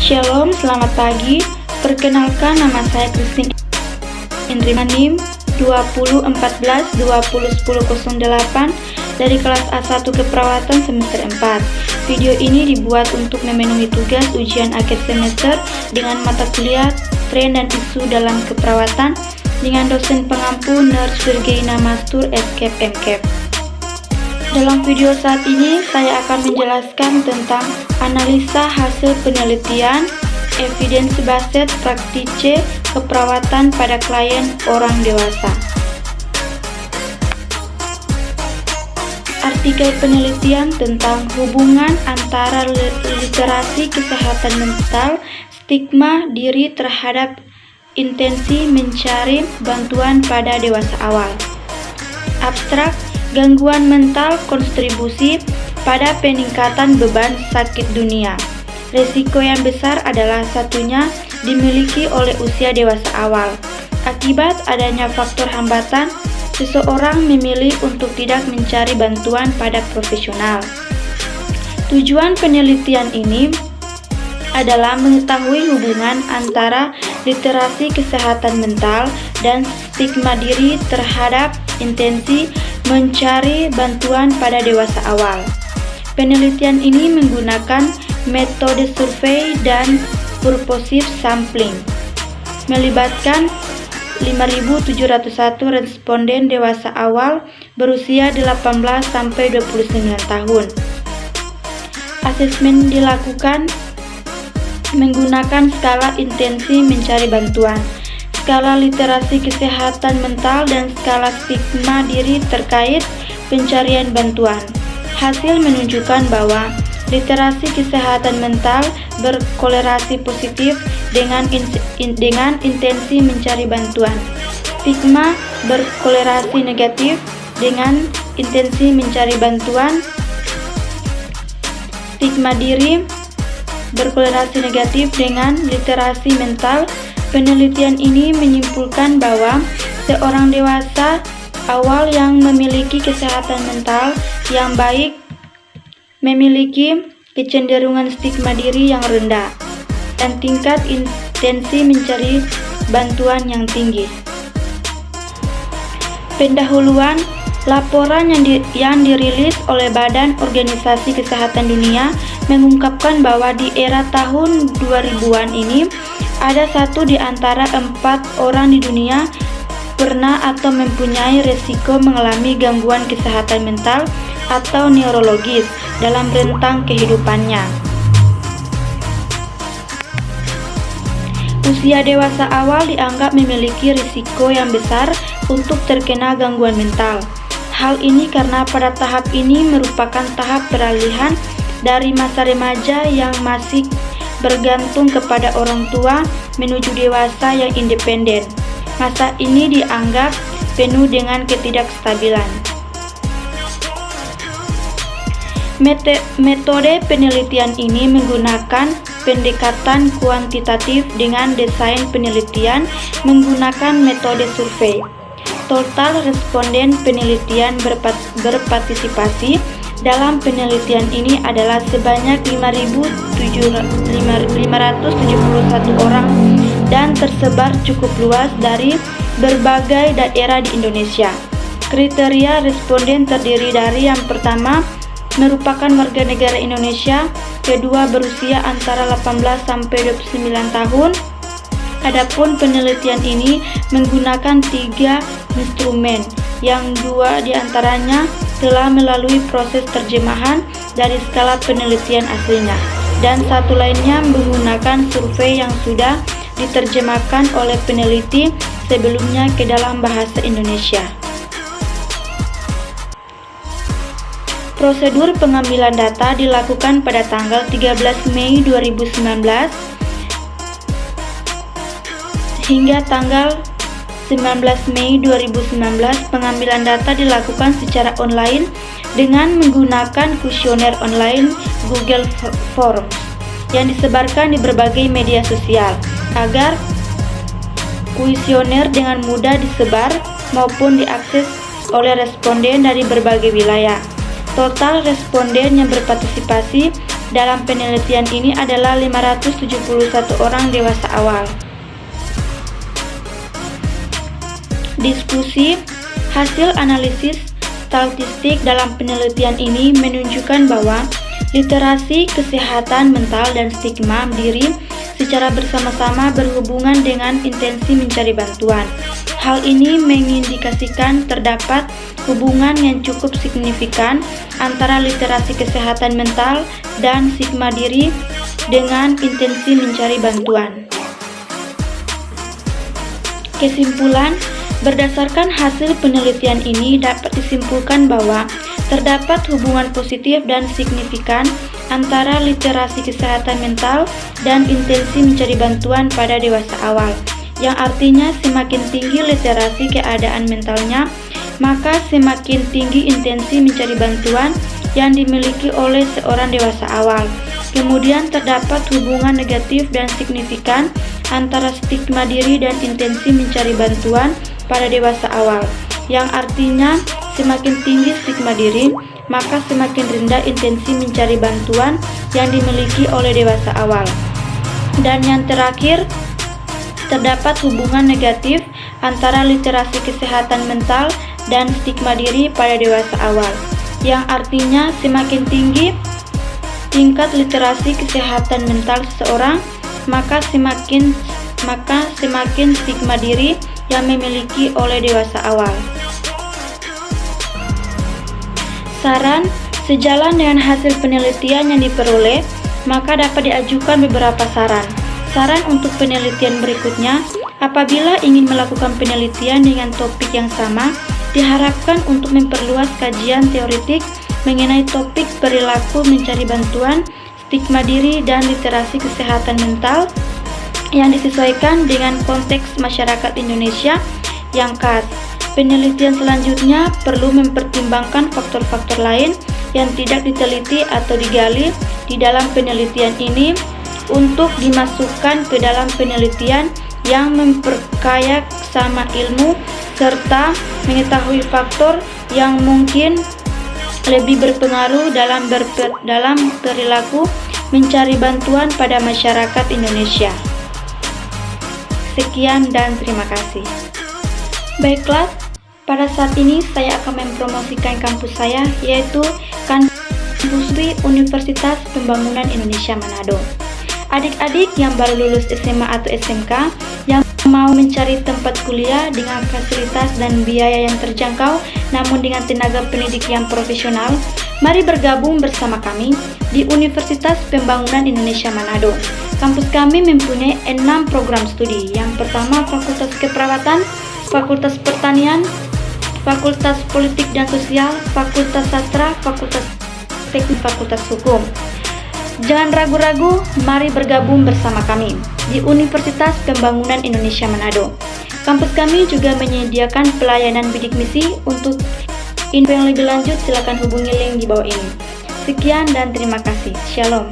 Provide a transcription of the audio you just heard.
Shalom, selamat pagi. Perkenalkan, nama saya Christine Indri NIM 2014-201008 dari kelas A1 Keperawatan semester 4. Video ini dibuat untuk memenuhi tugas ujian akhir semester dengan mata kuliah tren dan isu dalam keperawatan dengan dosen pengampu Nurse Virginia Mastur SCAP MCAP. Dalam video saat ini, saya akan menjelaskan tentang analisa hasil penelitian evidence-based practice keperawatan pada klien orang dewasa. Artikel penelitian tentang hubungan antara literasi kesehatan mental, stigma diri terhadap intensi mencari bantuan pada dewasa awal. Abstrak, gangguan mental kontribusi pada peningkatan beban sakit dunia. Risiko yang besar adalah satunya dimiliki oleh usia dewasa awal. Akibat adanya faktor hambatan, seseorang memilih untuk tidak mencari bantuan pada profesional. Tujuan penelitian ini adalah mengetahui hubungan antara literasi kesehatan mental dan stigma diri terhadap intensi mencari bantuan pada dewasa awal. Penelitian ini menggunakan metode survei dan purposive sampling, melibatkan 5.701 responden dewasa awal berusia 18 sampai 29 tahun. Asesmen dilakukan menggunakan skala intensi mencari bantuan, skala literasi kesehatan mental, dan skala stigma diri terkait pencarian bantuan. Hasil menunjukkan bahwa literasi kesehatan mental berkolerasi positif dengan intensi mencari bantuan. Stigma berkolerasi negatif dengan intensi mencari bantuan. Stigma diri berkolerasi negatif dengan literasi mental. Penelitian ini menyimpulkan bahwa seorang dewasa awal yang memiliki kesehatan mental yang baik memiliki kecenderungan stigma diri yang rendah dan tingkat intensi mencari bantuan yang tinggi. Pendahuluan, laporan yang dirilis oleh Badan Organisasi Kesehatan Dunia mengungkapkan bahwa di era tahun 2000-an ini ada 1 di antara 4 orang di dunia pernah atau mempunyai resiko mengalami gangguan kesehatan mental atau neurologis dalam rentang kehidupannya. Usia dewasa awal dianggap memiliki risiko yang besar untuk terkena gangguan mental. Hal ini karena pada tahap ini merupakan tahap peralihan dari masa remaja yang masih bergantung kepada orang tua menuju dewasa yang independen. Masa ini dianggap penuh dengan ketidakstabilan. Metode penelitian ini menggunakan pendekatan kuantitatif dengan desain penelitian menggunakan metode survei. Total responden penelitian berpartisipasi dalam penelitian ini adalah sebanyak 5.571 orang dan tersebar cukup luas dari berbagai daerah di Indonesia. Kriteria responden terdiri dari yang pertama, merupakan warga negara Indonesia, kedua berusia antara 18 sampai 29 tahun. Adapun penelitian ini menggunakan 3 instrumen, yang 2 diantaranya telah melalui proses terjemahan dari skala penelitian aslinya, dan 1 lainnya menggunakan survei yang sudah diterjemahkan oleh peneliti sebelumnya ke dalam bahasa Indonesia. Prosedur pengambilan data dilakukan pada tanggal 13 Mei 2019 hingga tanggal 19 Mei 2019. Pengambilan data dilakukan secara online dengan menggunakan kuesioner online Google Forms yang disebarkan di berbagai media sosial agar kuesioner dengan mudah disebar maupun diakses oleh responden dari berbagai wilayah. Total responden yang berpartisipasi dalam penelitian ini adalah 571 orang dewasa awal. Diskusi. Hasil analisis statistik dalam penelitian ini menunjukkan bahwa literasi kesehatan mental dan stigma diri secara bersama-sama berhubungan dengan intensi mencari bantuan. Hal ini mengindikasikan terdapat hubungan yang cukup signifikan antara literasi kesehatan mental dan stigma diri dengan intensi mencari bantuan. Kesimpulan, berdasarkan hasil penelitian ini dapat disimpulkan bahwa terdapat hubungan positif dan signifikan antara literasi kesehatan mental dan intensi mencari bantuan pada dewasa awal, yang artinya semakin tinggi literasi keadaan mentalnya, maka semakin tinggi intensi mencari bantuan yang dimiliki oleh seorang dewasa awal. Kemudian terdapat hubungan negatif dan signifikan antara stigma diri dan intensi mencari bantuan pada dewasa awal, yang artinya semakin tinggi stigma diri, maka semakin rendah intensi mencari bantuan yang dimiliki oleh dewasa awal. Dan yang terakhir, terdapat hubungan negatif antara literasi kesehatan mental dan stigma diri pada dewasa awal, yang artinya semakin tinggi tingkat literasi kesehatan mental seseorang, maka semakin stigma diri yang memiliki oleh dewasa awal. Saran, sejalan dengan hasil penelitian yang diperoleh, maka dapat diajukan beberapa saran. Saran untuk penelitian berikutnya, apabila ingin melakukan penelitian dengan topik yang sama, diharapkan untuk memperluas kajian teoretik mengenai topik perilaku mencari bantuan, stigma diri, dan literasi kesehatan mental yang disesuaikan dengan konteks masyarakat Indonesia yang khas. Penelitian selanjutnya perlu mempertimbangkan faktor-faktor lain yang tidak diteliti atau digali di dalam penelitian ini untuk dimasukkan ke dalam penelitian yang memperkaya sama ilmu serta mengetahui faktor yang mungkin lebih berpengaruh dalam perilaku mencari bantuan pada masyarakat Indonesia. Sekian dan terima kasih. Baiklah, pada saat ini saya akan mempromosikan kampus saya, yaitu Kampus UI Universitas Pembangunan Indonesia Manado. Adik-adik yang baru lulus SMA atau SMK yang mau mencari tempat kuliah dengan fasilitas dan biaya yang terjangkau namun dengan tenaga pendidik yang profesional, mari bergabung bersama kami di Universitas Pembangunan Indonesia Manado. Kampus kami mempunyai 6 program studi. Yang pertama, Fakultas Keperawatan, Fakultas Pertanian, Fakultas Politik dan Sosial, Fakultas Sastra, Fakultas Teknik, Fakultas Hukum. Jangan ragu-ragu, mari bergabung bersama kami di Universitas Pembangunan Indonesia Manado. Kampus kami juga menyediakan pelayanan bidik misi. Untuk info yang lebih lanjut, silakan hubungi link di bawah ini. Sekian dan terima kasih. Shalom.